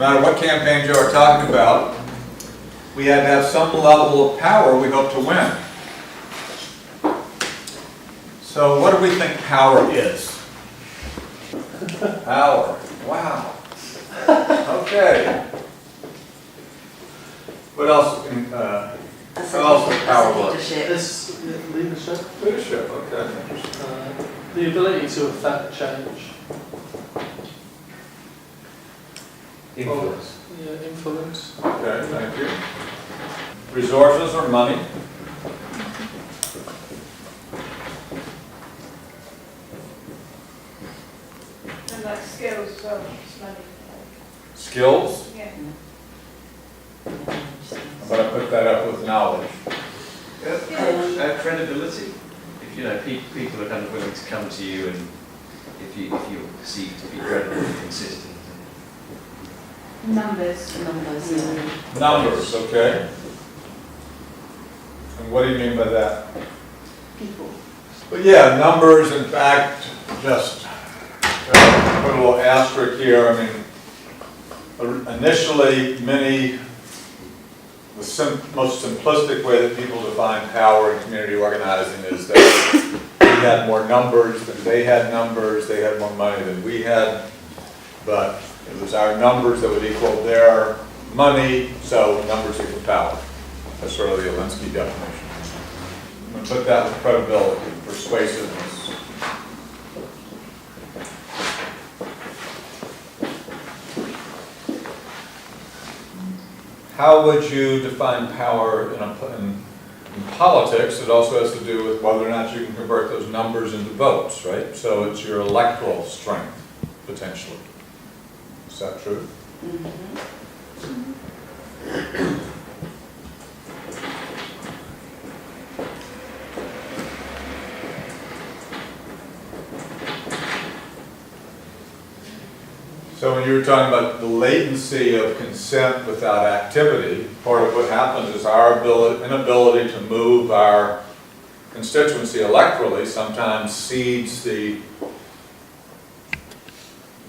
matter what campaigns you are talking about, we had to have some level of power we hope to win. So what do we think power is? Power. Wow. Okay. What else? How else does power work? It's leadership. Leadership. Okay. The ability to affect change. Influence. Yeah, influence. Okay, thank you. Resources or money? And like skills as well, money. Skills? Yeah. But I put that up with knowledge. Credibility. If you know people are kind of willing to come to you, and if you're perceived to be credible and consistent. Numbers. Numbers, okay. And what do you mean by that? People. But yeah, numbers, in fact, just put a little asterisk here. I mean, initially, the most simplistic way that people define power in community organizing is that we had more numbers than they had numbers, they had more money than we had, but it was our numbers that would equal their money, so numbers equal power. That's sort of the Alinsky definition. I'm going to put that with credibility, persuasiveness. How would you define power in politics? It also has to do with whether or not you can convert those numbers into votes, right? So it's your electoral strength, potentially. Is that true? So when you were talking about the latency of consent without activity, part of what happens is our inability to move our constituency electorally sometimes cedes the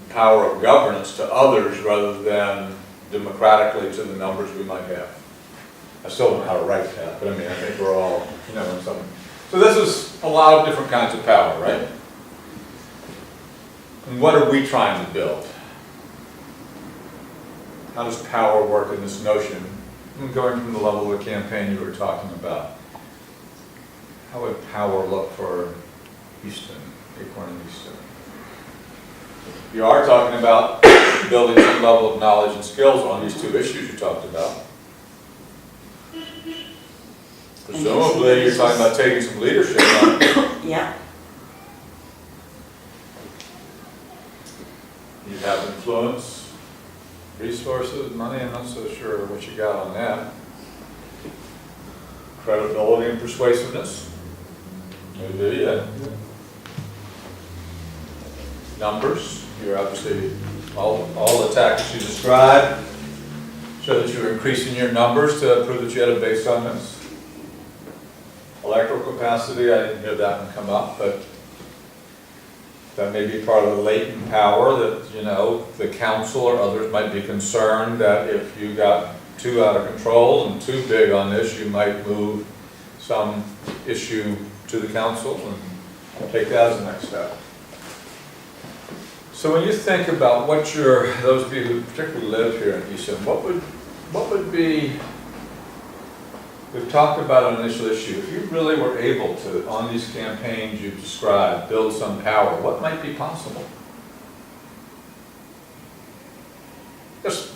power of governance to others rather than democratically to the numbers we might have. I still don't know how to write that, but I mean, I think we're all, in something. So this is a lot of different kinds of power, right? And what are we trying to build? How does power work in this notion? I'm going from the level of the campaign you were talking about. How would power look for Easton, ACORN and Easton? You are talking about building some level of knowledge and skills on these two issues you talked about. Presumably you're talking about taking some leadership on it. Yeah. You have influence. Resources, money, I'm not so sure what you got on that. Credibility and persuasiveness. Maybe, yeah. Numbers. You're obviously, all the tactics you described show that you're increasing your numbers to prove that you had a base on this. Electoral capacity, I didn't hear that one come up, but that may be part of the latent power that, the council or others might be concerned that if you got too out of control and too big on this, you might move some issue to the council and take that as the next step. So when you think about those of you who particularly live here in Easton, what would be, we've talked about an initial issue. If you really were able to, on these campaigns you've described, build some power, what might be possible? Just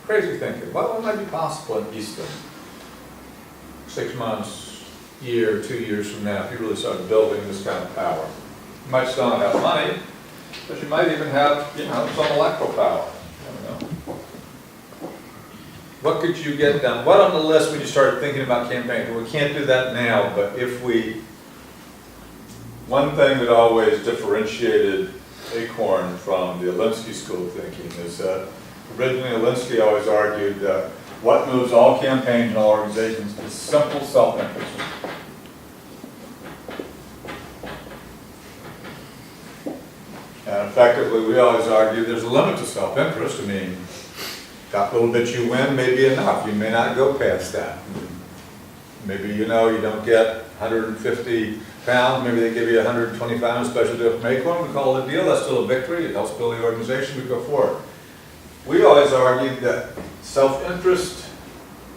crazy thinking. What might be possible in Easton? 6 months, year, 2 years from now, if you really started building this kind of power. You might still not have money, but you might even have, some electoral power. I don't know. What could you get done? What on the list when you started thinking about campaigning? We can't do that now, but one thing that always differentiated ACORN from the Alinsky school of thinking is that originally Alinsky always argued that what moves all campaigns and all organizations is simple self-interest. And in fact, effectively, we always argue there's a limit to self-interest. I mean, that little bit you win may be enough. You may not go past that. Maybe, you know, you don't get 150 pounds, maybe they give you 120 pounds special deal from ACORN, we call it a deal, that's still a victory, it helps build the organization, we go forward. We always argued that self-interest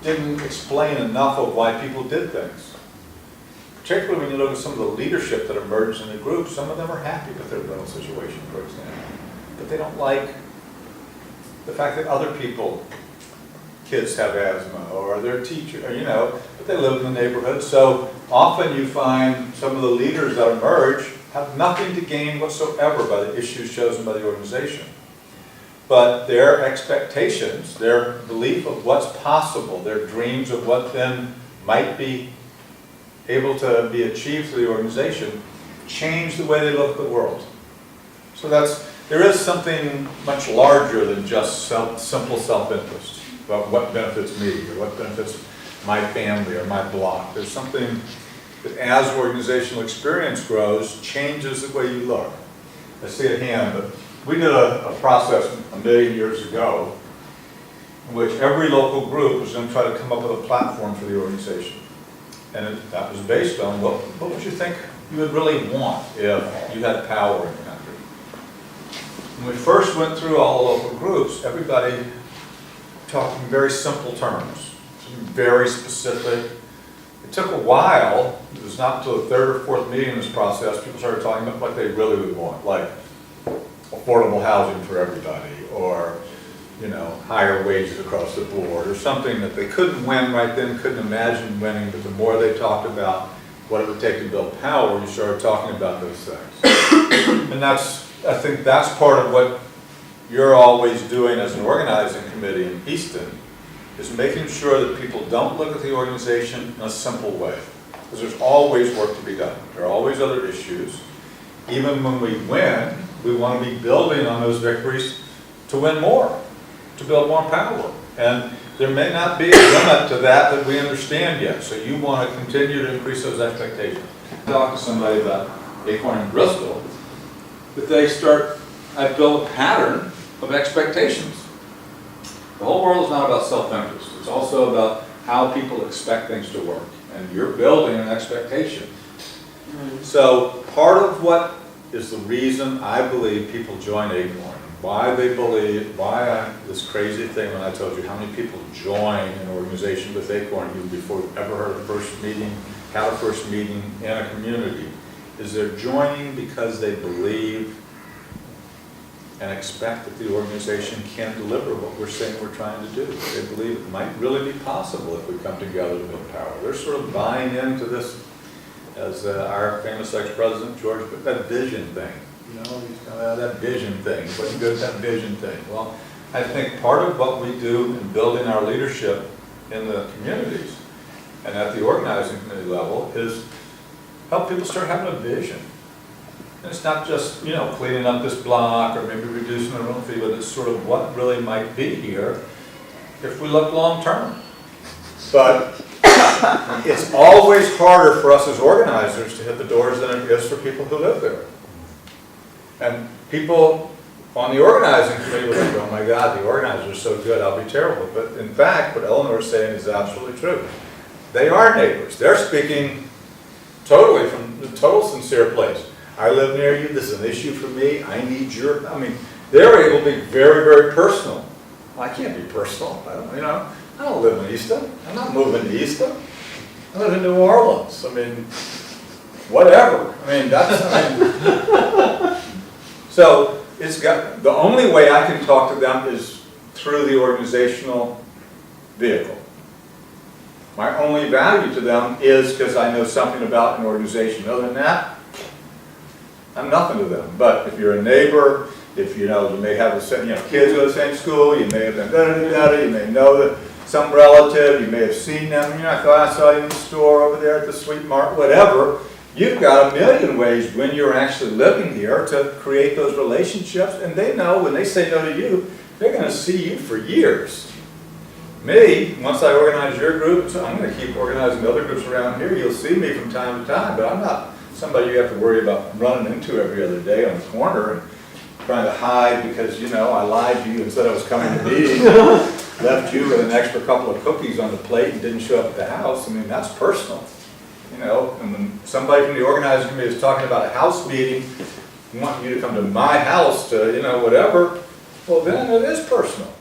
didn't explain enough of why people did things. Particularly when you look at some of the leadership that emerged in the group, some of them are happy with their rental situation, for example. But they don't like the fact that other people, kids have asthma, or their teacher, or, you know, but they live in the neighborhood. So often you find some of the leaders that emerge have nothing to gain whatsoever by the issues chosen by the organization. But their expectations, their belief of what's possible, their dreams of what then might be able to be achieved through the organization, change the way they look at the world. So there is something much larger than just simple self-interest about what benefits me or what benefits my family or my block. There's something that as organizational experience grows, changes the way you look. I see a hand, but we did a process a million years ago in which every local group was going to try to come up with a platform for the organization. And that was based on what would you think you would really want if you had power in the country. When we first went through all the local groups, everybody talked in very simple terms, very specific. It took a while. It was not until the third or fourth meeting in this process people started talking about what they really would want, like affordable housing for everybody, or, you know, higher wages across the board, or something that they couldn't win right then, couldn't imagine winning, but the more they talked about what it would take to build power, you started talking about those things. And I think that's part of what you're always doing as an organizing committee in Easton, is making sure that people don't look at the organization in a simple way. Because there's always work to be done. There are always other issues. Even when we win, we want to be building on those victories to win more, to build more power. And there may not be a limit to that we understand yet. So you want to continue to increase those expectations. Talk to somebody about ACORN in Bristol, that I built a pattern of expectations. The whole world is not about self-interest. It's also about how people expect things to work. And you're building an expectation. So part of what is the reason I believe people join ACORN, why they believe, this crazy thing when I told you how many people join an organization with ACORN even before you've ever heard of a first meeting, had a first meeting in a community, is they're joining because they believe and expect that the organization can deliver what we're saying we're trying to do. They believe it might really be possible if we come together to build power. They're sort of buying into this, as our famous ex-president George put, that vision thing. You know, he's kind of that vision thing. What's good, that vision thing? Well, I think part of what we do in building our leadership in the communities and at the organizing committee level is help people start having a vision. And it's not just, you know, cleaning up this block or maybe reducing the rental fee, but it's sort of what really might be here if we look long term. But it's always harder for us as organizers to hit the doors than it is for people who live there. And people on the organizing committee would think, oh my God, the organizers are so good, I'll be terrible. But in fact, what Eleanor is saying is absolutely true. They are neighbors. They're speaking totally from the total sincere place. I live near you, this is an issue for me, I need your, they're able to be very, very personal. Well, I can't be personal, I don't live in Easton, I'm not moving to Easton. I live in New Orleans, whatever, so the only way I can talk to them is through the organizational vehicle. My only value to them is because I know something about an organization. Other than that, I'm nothing to them. But if you're a neighbor, if you may have the same, kids go to the same school, you may have been you may know some relative, you may have seen them. I thought I saw you in the store over there at the Sweet Mart, whatever. You've got a million ways when you're actually living here to create those relationships, and they know when they say no to you, they're going to see you for years. Me, once I organize your group, so I'm going to keep organizing other groups around here. You'll see me from time to time, but I'm not somebody you have to worry about running into every other day on the corner. trying to hide because, you know, I lied to you and said I was coming to meeting, left you with an extra couple of cookies on the plate and didn't show up at the house, I mean, that's personal. You know, and when somebody from the organizing committee is talking about a house meeting, wanting you to come to my house to, you know, whatever, well, then it is personal.